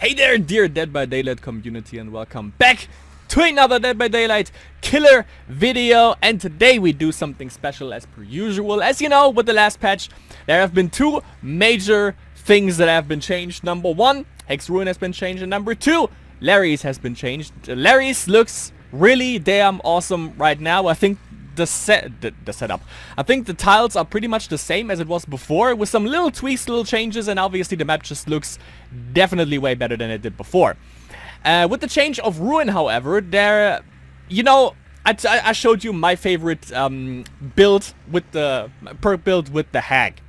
Hey there, dear Dead by Daylight community, and welcome back to another Dead by Daylight killer video. And today we do something special as per usual. As you know, with the last patch, there have been two major things that have been changed. Number one, Hex Ruin has been changed, and number two, Léry's has been changed. Léry's looks really damn awesome right now. I think the setup. I think the tiles are pretty much the same as it was before, with some little tweaks, little changes, and obviously the map just looks definitely way better than it did before. With the change of Ruin, however, there, you know, I showed you my favorite build with the perk build with the Hag.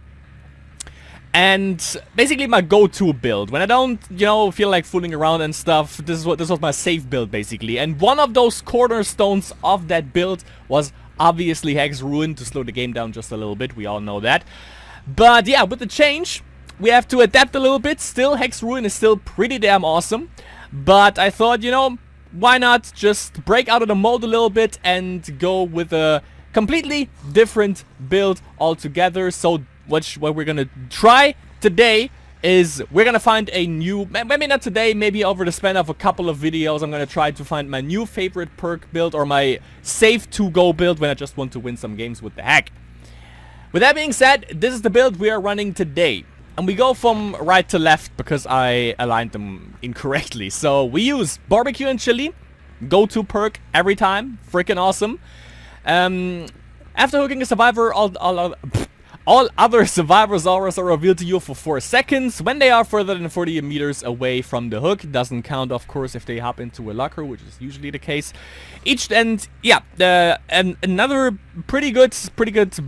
And basically my go-to build when I don't, you know, feel like fooling around and stuff. This was my safe build basically, and one of those cornerstones of that build was obviously Hex Ruin, to slow the game down just a little bit. We all know that. But yeah, with the change, we have to adapt a little bit. Still, Hex Ruin is still pretty damn awesome. But I thought, you know, why not just break out of the mold a little bit and go with a completely different build altogether. So what we're gonna try today is we're gonna find a new, maybe not today, maybe over the span of a couple of videos, I'm gonna try to find my new favorite perk build, or my safe to go build when I just want to win some games with the Hag. With that being said, this is the build we are running today. And we go from right to left because I aligned them incorrectly. So we use barbecue and chili, go-to perk every time, freaking awesome. After hooking a survivor, all other survivors auras are revealed to you for 4 seconds. When they are further than 40 meters away from the hook, doesn't count, of course, if they hop into a locker, which is usually the case. And another pretty good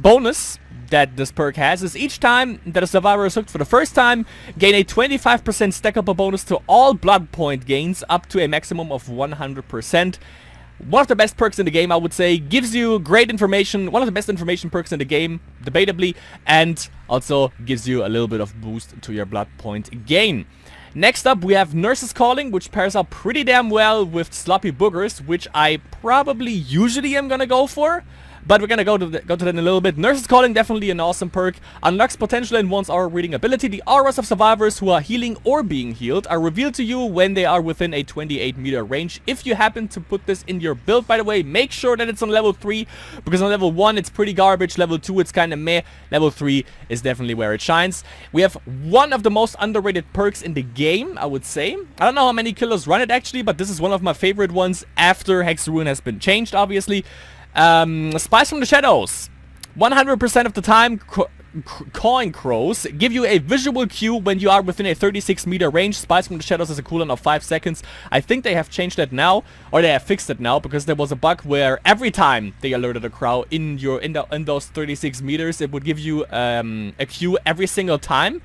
bonus that this perk has is each time that a survivor is hooked for the first time, gain a 25% stackable bonus to all blood point gains, up to a maximum of 100%. One of the best perks in the game, I would say. Gives you great information. One of the best information perks in the game, debatably. And also gives you a little bit of boost to your blood point gain. Next up, we have Nurse's Calling, which pairs up pretty damn well with Sloppy Boogers, which I probably usually am gonna go for. But we're gonna go to that in a little bit. Nurse's Calling, definitely an awesome perk. Unlocks potential in one's aura reading ability. The auras of survivors who are healing or being healed are revealed to you when they are within a 28-meter range. If you happen to put this in your build, by the way, make sure that it's on level 3, because on level 1 it's pretty garbage, level 2 it's kinda meh, level 3 is definitely where it shines. We have one of the most underrated perks in the game, I would say. I don't know how many killers run it actually, but this is one of my favorite ones after Hex Ruin has been changed, obviously. Spies from the Shadows. 100% of the time, cawing crows give you a visual cue when you are within a 36-meter range. Spies from the Shadows has a cooldown of 5 seconds. I think they have changed that now, or they have fixed it now, because there was a bug where every time they alerted a crow in those 36 meters, it would give you a cue every single time.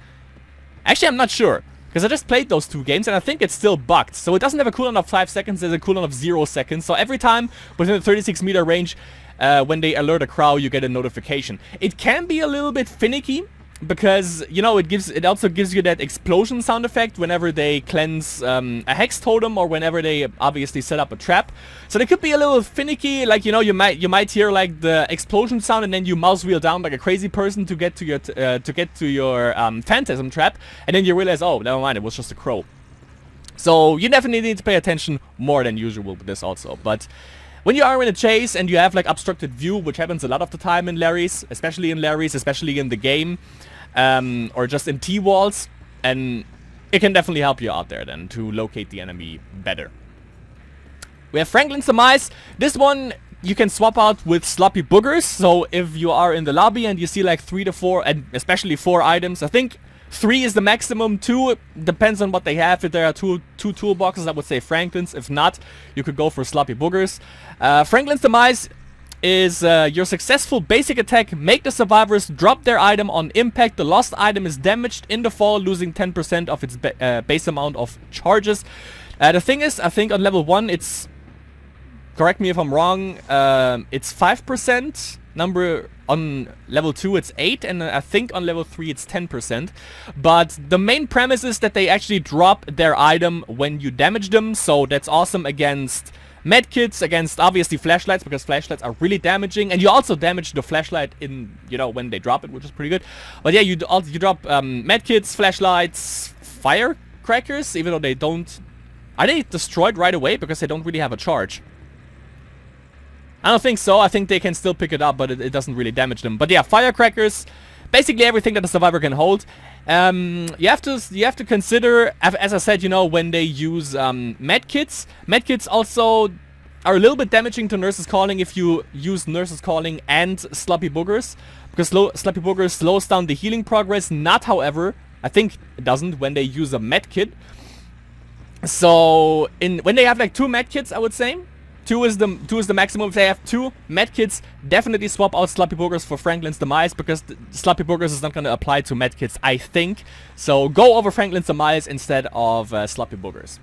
Actually, I'm not sure, because I just played those two games and I think it's still bugged. So it doesn't have a cooldown of 5 seconds, there's a cooldown of 0 seconds. So every time within the 36-meter range, when they alert a crow, you get a notification. It can be a little bit finicky, because, you know, it also gives you that explosion sound effect whenever they cleanse a hex totem, or whenever they obviously set up a trap. So they could be a little finicky, like, you know, you might hear like the explosion sound and then you mouse wheel down like a crazy person to get to your phantasm trap, and then you realize, oh, never mind, it was just a crow. So you definitely need to pay attention more than usual with this also. But when you are in a chase and you have like obstructed view, which happens a lot of the time in Léry's, especially in the game, or just in T-walls, and it can definitely help you out there then to locate the enemy better. We have Franklin's Demise. This one you can swap out with Sloppy Boogers. So if you are in the lobby and you see like 3 to 4, and especially 4 items, I think 3 is the maximum. 2 depends on what they have. If there are two toolboxes, I would say Franklin's. If not, you could go for Sloppy Boogers. Franklin's Demise is your successful basic attack. Make the survivors drop their item on impact. The lost item is damaged in the fall, losing 10% of its base amount of charges. The thing is, I think on level 1 it's, correct me if I'm wrong, it's 5%. On level 2 it's 8, and I think on level 3 it's 10%. But the main premise is that they actually drop their item when you damage them, so that's awesome against medkits, against obviously flashlights, because flashlights are really damaging, and you also damage the flashlight in, you know, when they drop it, which is pretty good. But yeah, you drop medkits, flashlights, fire firecrackers, even though they don't... Are they destroyed right away? Because they don't really have a charge. I don't think so. I think they can still pick it up, but it doesn't really damage them. But yeah, firecrackers, basically everything that a survivor can hold. You have to consider, as I said, you know, when they use medkits. Medkits also are a little bit damaging to Nurse's Calling if you use Nurse's Calling and Sloppy Boogers, because Sloppy Boogers slows down the healing progress. Not, however, I think it doesn't when they use a medkit. So when they have like 2 medkits, I would say 2 is the maximum. If they have 2 medkits, definitely swap out Sloppy Boogers for Franklin's Demise, because Sloppy Boogers is not going to apply to medkits, I think. So go over Franklin's Demise instead of Sloppy Boogers.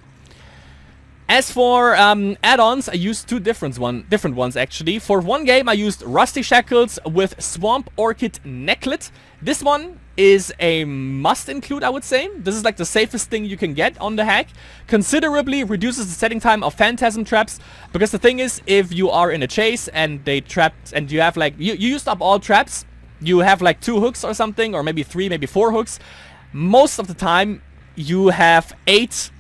As for add-ons, I used 2 different ones actually. For one game, I used Rusty Shackles with Swamp Orchid Necklet. This one is a must include, I would say. This is like the safest thing you can get on the hack. Considerably reduces the setting time of Phantasm traps, because the thing is, if you are in a chase and they trapped and you have like you used up all traps, you have like 2 hooks or something, or maybe 3, maybe 4 hooks. Most of the time you have 8,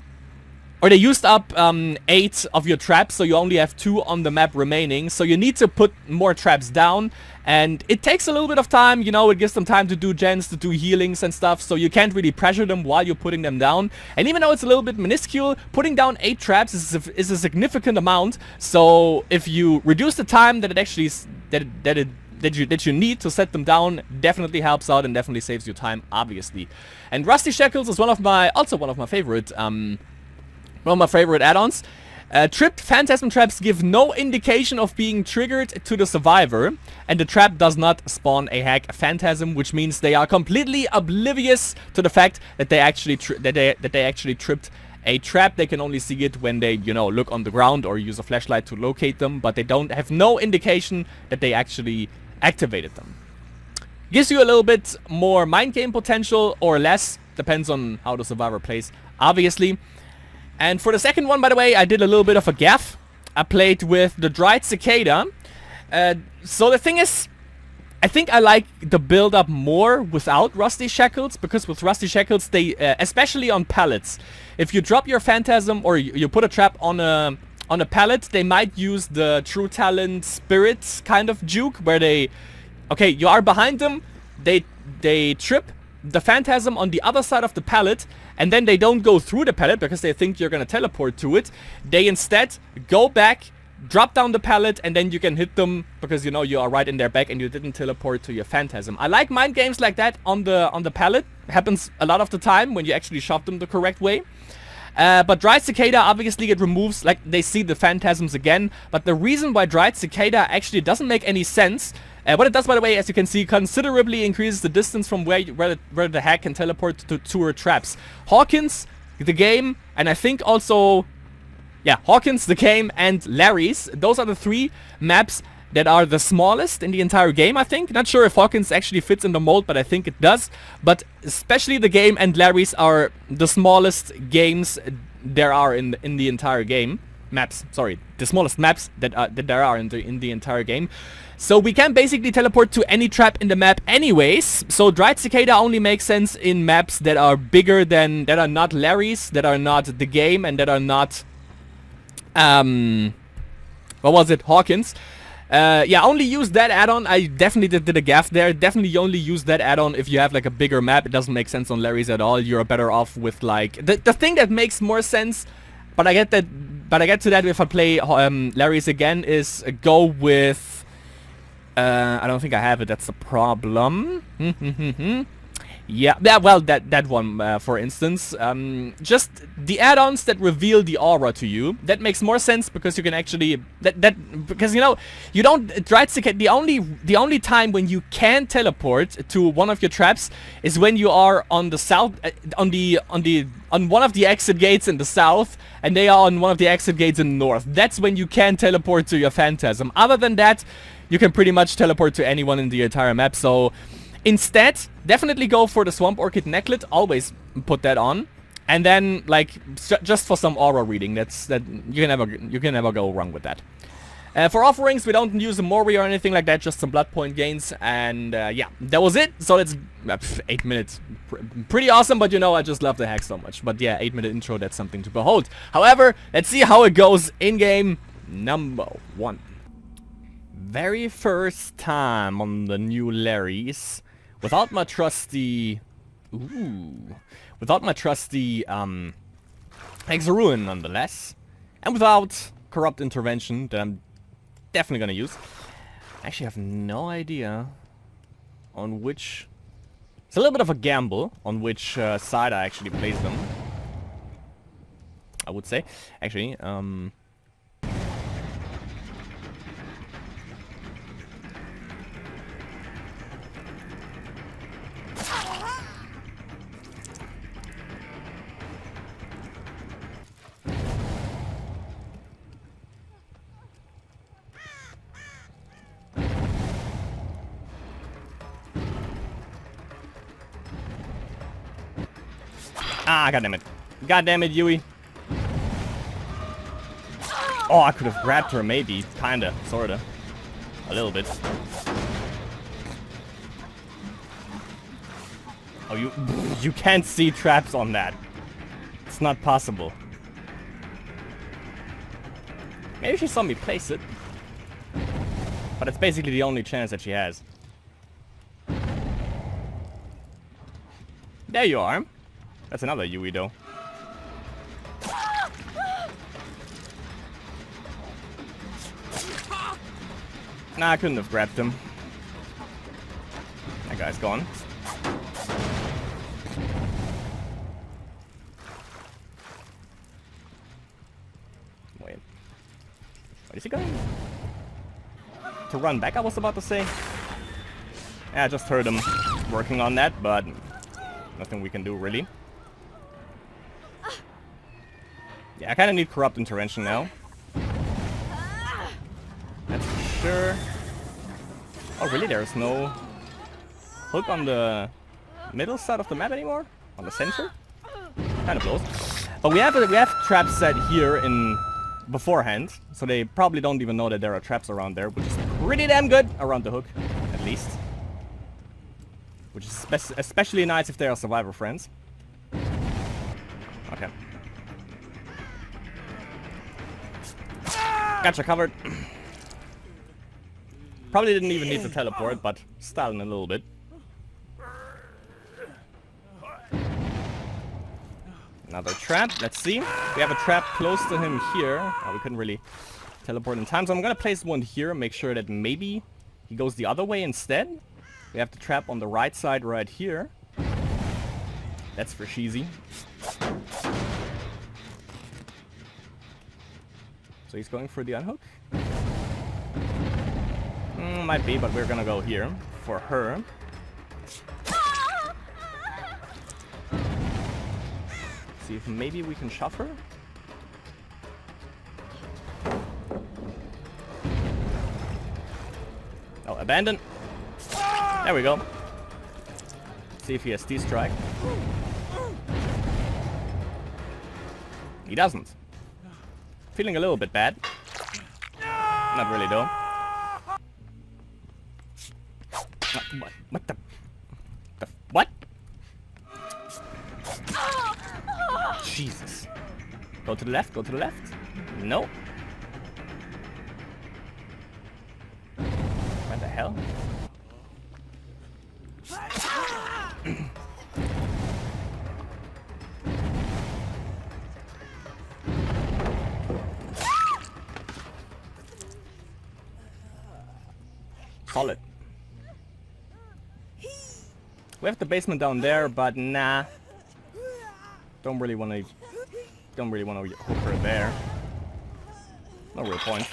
or they used up 8 of your traps, so you only have 2 on the map remaining. So you need to put more traps down, and it takes a little bit of time, you know. It gives them time to do gens, to do healings and stuff, so you can't really pressure them while you're putting them down. And even though it's a little bit minuscule, putting down 8 traps is a significant amount. So if you reduce the time that it actually that you need to set them down, definitely helps out and definitely saves you time, obviously. And Rusty Shackles is one of my favorite add-ons. Tripped Phantasm traps give no indication of being triggered to the survivor, and the trap does not spawn a hack Phantasm, which means they are completely oblivious to the fact that they actually tripped a trap. They can only see it when they, you know, look on the ground or use a flashlight to locate them, but they don't have no indication that they actually activated them. Gives you a little bit more mind game potential, or less, depends on how the survivor plays, obviously. And for the second one, by the way, I did a little bit of a gaff. I played with the Dried Cicada. So the thing is, I think I like the build-up more without Rusty Shackles, because with Rusty Shackles, they, especially on pallets, if you drop your Phantasm or you put a trap on a pallet, they might use the True Talent Spirits kind of juke, where they, okay, you are behind them, they trip the Phantasm on the other side of the pallet, and then they don't go through the pallet because they think you're gonna teleport to it. They instead go back, drop down the pallet, and then you can hit them because, you know, you are right in their back and you didn't teleport to your Phantasm. I like mind games like that on the pallet. Happens a lot of the time when you actually shove them the correct way. But Dried Cicada, obviously it removes, like, they see the Phantasms again, but the reason why Dried Cicada actually doesn't make any sense, what it does, by the way, as you can see, considerably increases the distance from where the hack can teleport to her traps. Hawkins, the game, and I think also, yeah, Hawkins, the game, and Léry's, those are the 3 maps that are the smallest in the entire game, I think. Not sure if Hawkins actually fits in the mold, but I think it does. But especially the game and Léry's are the smallest games there are in the entire game. Maps, sorry, the smallest maps that there are in the entire game. So we can basically teleport to any trap in the map anyways. So Dried Cicada only makes sense in maps that are bigger than, that are not Léry's, that are not the game, and that are not what was it, Hawkins. Yeah, only use that add-on. I definitely did a gaff there. Definitely only use that add-on if you have like a bigger map. It doesn't make sense on Léry's at all. You're better off with like the thing that makes more sense, but I get to that if I play Léry's again, is go with I don't think I have it, that's the problem. Yeah, well, that one, for instance. Just the add-ons that reveal the aura to you, that makes more sense, because you can actually, because, you know, you don't, Dried Cicada, the only time when you can teleport to one of your traps is when you are on the south, on one of the exit gates in the south, and they are on one of the exit gates in the north. That's when you can teleport to your Phantasm. Other than that, you can pretty much teleport to anyone in the entire map. So instead, definitely go for the Swamp Orchid Necklet. Always put that on, and then like just for some aura reading. That you can never go wrong with that. For offerings, we don't use a Mori or anything like that, just some blood point gains. And yeah, that was it. So let's... 8 minutes. Pretty awesome, but you know, I just love the hack so much. But yeah, 8-minute intro, that's something to behold. However, let's see how it goes in game number 1. Very first time on the new Larrys. Without my trusty... Ooh. Without my trusty, Hexaruin, nonetheless. And without Corrupt Intervention, that I'm definitely gonna use. I actually have no idea on which... It's a little bit of a gamble on which side I actually place them. I would say. Actually, ah, goddammit. Goddammit, Yui. Oh, I could have grabbed her, maybe. Kinda. Sorta. A little bit. Oh, you can't see traps on that. It's not possible. Maybe she saw me place it. But it's basically the only chance that she has. There you are. That's another Yui, though. Nah, I couldn't have grabbed him. That guy's gone. Wait. What is he going? To run back, I was about to say. Yeah, I just heard him working on that, but nothing we can do, really. Yeah, I kind of need Corrupt Intervention now. That's for sure. Oh, really? There's no hook on the middle side of the map anymore? On the center? Kind of blows. But we have traps set here in beforehand, so they probably don't even know that there are traps around there, which is pretty damn good around the hook, at least. Which is especially nice if they are survivor friends. Okay. Gotcha, covered. Probably didn't even need to teleport, but styling a little bit. Another trap, let's see. We have a trap close to him here. Oh, we couldn't really teleport in time, so I'm gonna place one here, make sure that maybe he goes the other way instead. We have the trap on the right side right here. That's for cheesy. So he's going for the unhook? Might be, but we're gonna go here for her. See if maybe we can shove her. Oh, abandon. There we go. See if he has D-strike. He doesn't. Feeling a little bit bad. Not really, though. What the? What? Jesus. Go to the left, go to the left. No. What the hell? Solid. We have the basement down there, but nah. Don't really want to hook her there. No real point.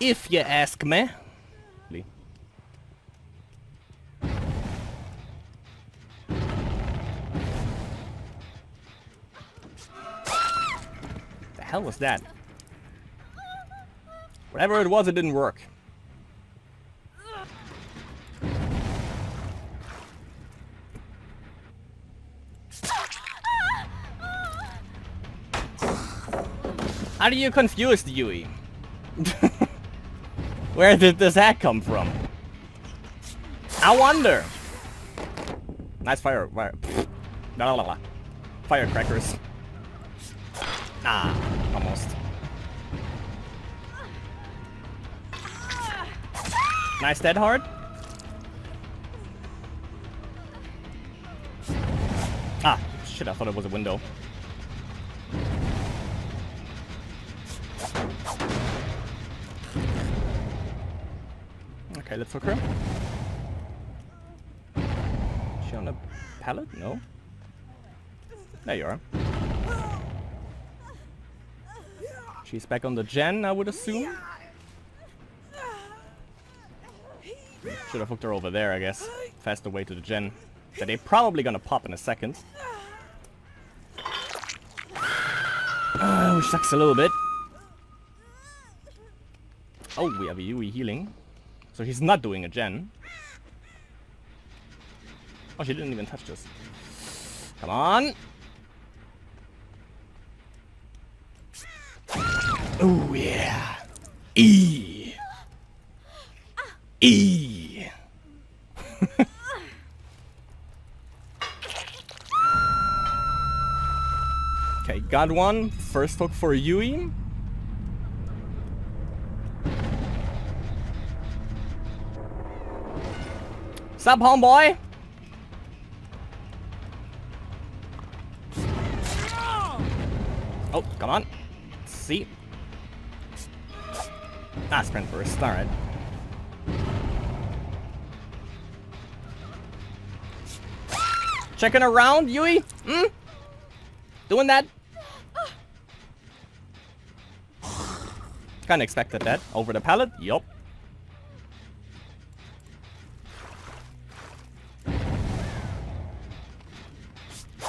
If you ask me. The hell was that? Whatever it was, it didn't work. Are you confused, Yui? Where did this hat come from? I wonder. Nice firecrackers. Ah, almost. Nice dead hard. Ah, shit, I thought it was a window. Okay, let's hook her. Is she on a pallet? No. There you are. She's back on the gen, I would assume. Should have hooked her over there, I guess. Faster way to the gen. That they're probably gonna pop in a second. Which sucks a little bit. Oh, we have a Yui healing. So he's not doing a gen. Oh, she didn't even touch this. Come on. Oh, yeah. E. E. Okay, got one. First hook for Yui. Sup, homeboy? Oh, come on. Let's see. Ah, sprint first. Alright. Checking around, Yui? Hmm? Doing that? Kinda expected that. Over the pallet? Yup.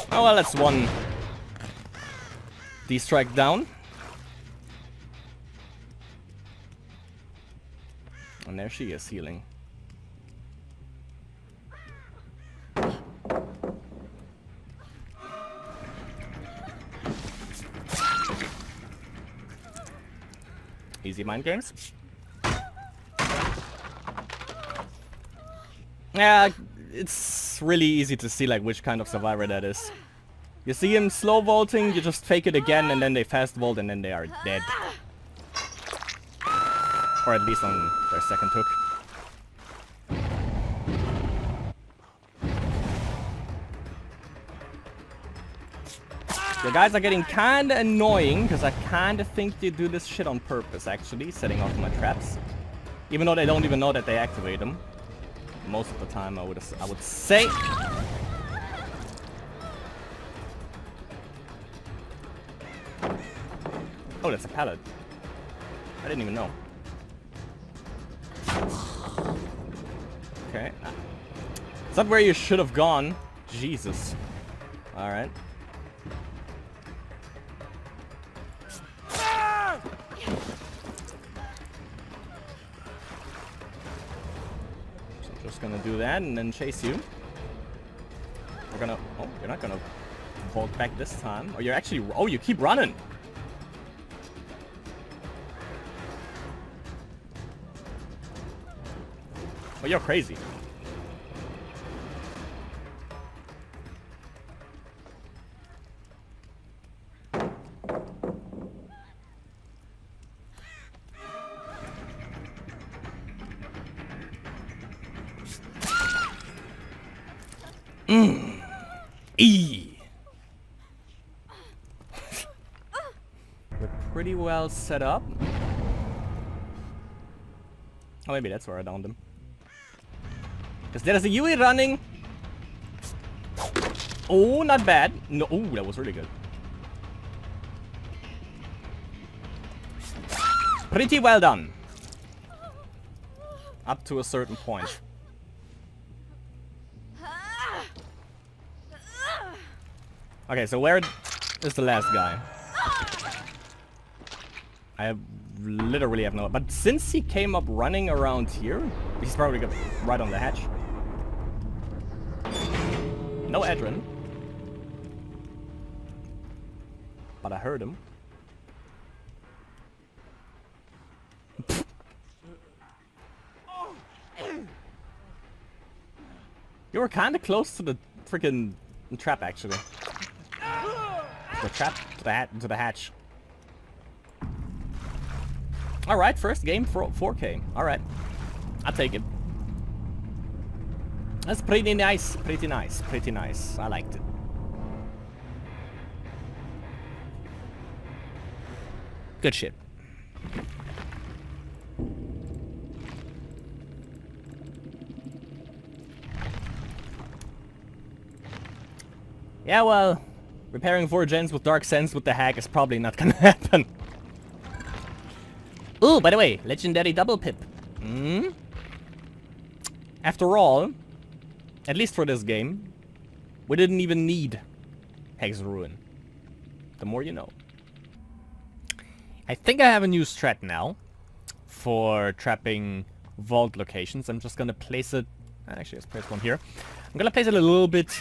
Oh well, that's one D-strike down. And there she is, healing. Easy mind games. Yeah, it's really easy to see like which kind of survivor that is. You see him slow vaulting, you just fake it again, and then they fast vault, and then they are dead. Or at least on their second hook. The guys are getting kinda annoying, because I kinda think they do this shit on purpose, actually, setting off my traps. Even though they don't even know that they activate them. Most of the time, I would say. Oh, that's a pallet. I didn't even know. Okay. Is that where you should have gone? Jesus. Alright. So I'm just gonna do that and then chase you. We're gonna... Oh, you're not gonna vault back this time. Oh, you're actually... Oh, you keep running! Oh, you're crazy. E. We're pretty well set up. Oh, maybe that's where I downed him. Because there's a Yui running. Oh, not bad. No, oh, that was really good. Pretty well done. Up to a certain point. Okay, so where is the last guy? I literally have no... But since he came up running around here, he's probably got right on the hatch. No Adren. But I heard him. You were kind of close to the freaking trap, actually. The trap to the hatch. All right, first game for 4K. All right, I'll take it. That's pretty nice. Pretty nice. Pretty nice. I liked it. Good shit. Yeah, well, repairing 4 gens with Dark Sense with the hack is probably not gonna happen. Ooh, by the way, legendary double pip. After all, at least for this game, we didn't even need Hex Ruin. The more you know. I think I have a new strat now for trapping vault locations. I'm just gonna place it... Actually, let's place one here. I'm gonna place it a little bit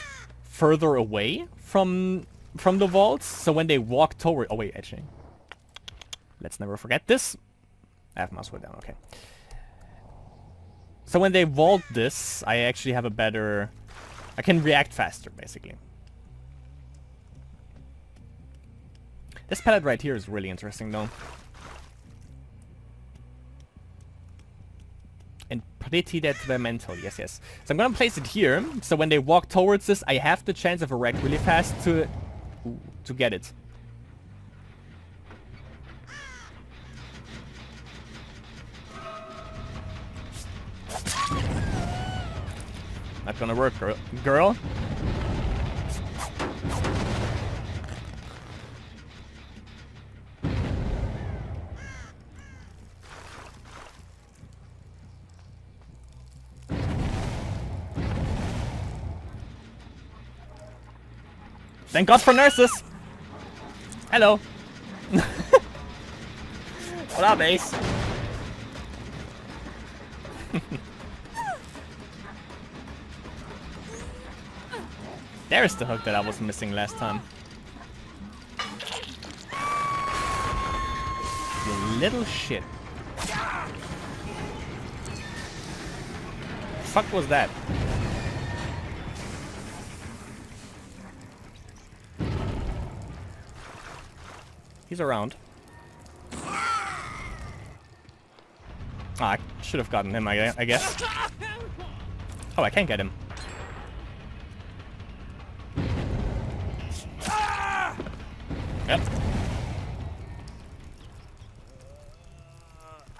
further away from the vaults, so when they walk toward... Oh wait, actually. Let's never forget this. I have mouse way down, okay. So when they vault this, I actually have a better... I can react faster, basically. This palette right here is really interesting, though. And pretty detrimental, yes, yes. So I'm gonna place it here, so when they walk towards this, I have the chance if I react really fast to get it. Not gonna work, girl. Thank God for nurses! Hello! What up, Ace? There's the hook that I was missing last time. You little shit. Fuck was that? He's around. Ah, I should have gotten him, I guess. Oh, I can't get him. Yep.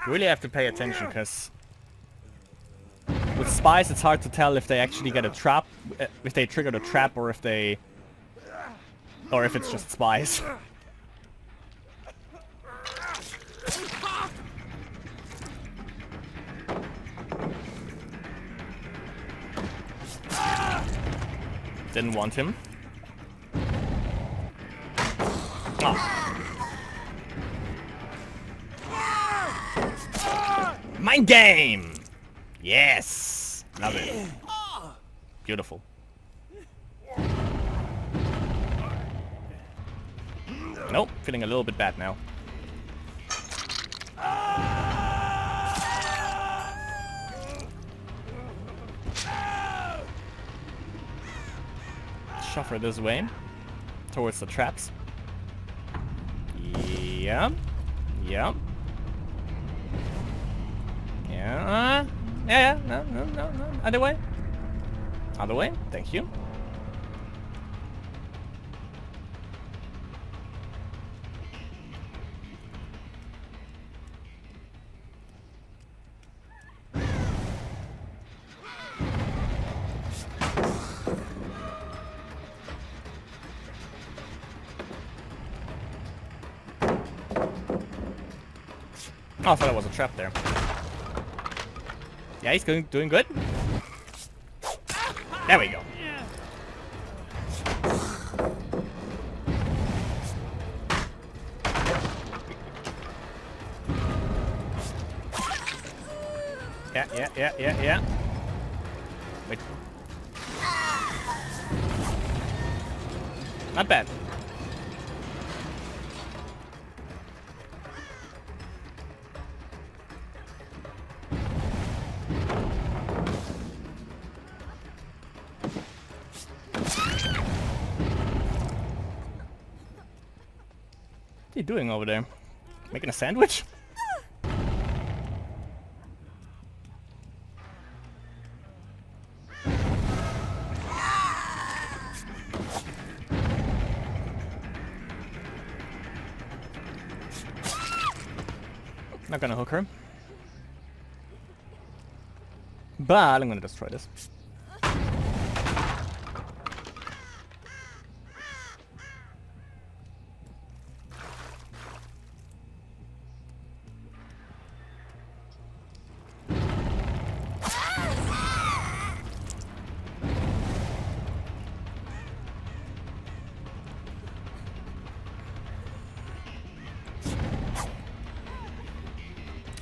You really have to pay attention, because with spies it's hard to tell if they actually get a trap, if they trigger the trap, or if they... or if it's just spies. Didn't want him. Oh. Mind game! Yes! Love it. Beautiful. Nope, feeling a little bit bad now. Shuffle this way towards the traps. Yeah. Yeah. Yeah. Yeah. No. Other way. Other way. Thank you. Oh, I thought it was a trap there. Yeah, he's doing good. There we go. Yeah. Wait. Not bad. What are you doing over there? Making a sandwich? Not gonna hook her. But I'm gonna destroy this.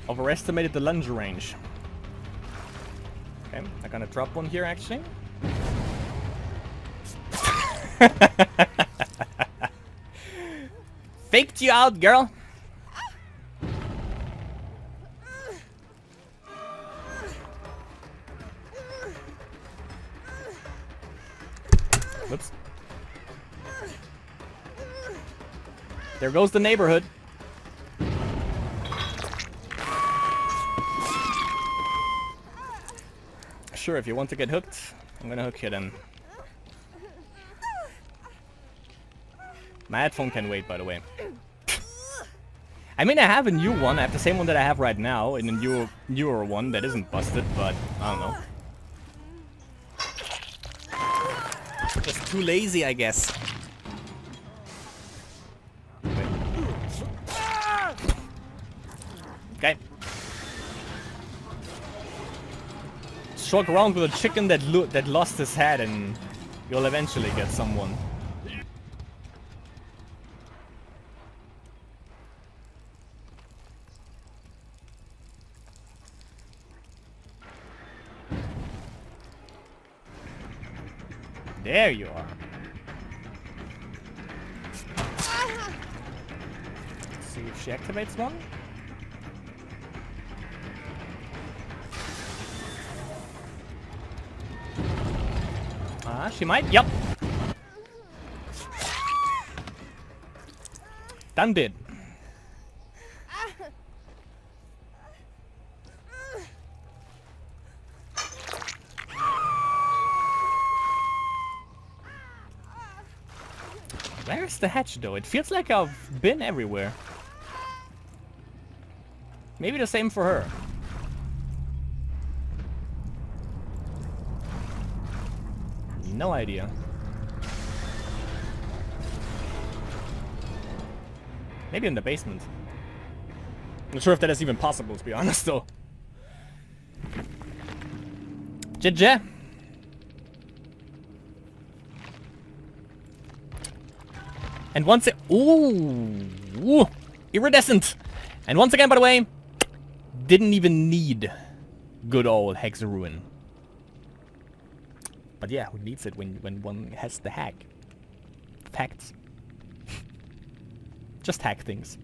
Overestimated the lunge range. Okay, I'm gonna drop one here actually. Faked you out, girl. Whoops. There goes the neighborhood. Sure, if you want to get hooked, I'm gonna hook you then. My headphone can wait, by the way. I mean, I have a new one. I have the same one that I have right now, and a newer one that isn't busted, but I don't know. Just too lazy, I guess. Okay. Stroke around with a chicken that lost his head, and you'll eventually get someone. There you are. Let's see if she activates one. She might. Yep. Done did. Where's the hatch though? It feels like I've been everywhere. Maybe the same for her. No idea. Maybe in the basement. Not sure if that is even possible, to be honest, though. JJ. And once it... Ooh! Iridescent! And once again, by the way, didn't even need good old Hex Ruin. But yeah, who needs it when one has the hack? Facts. Just hack things.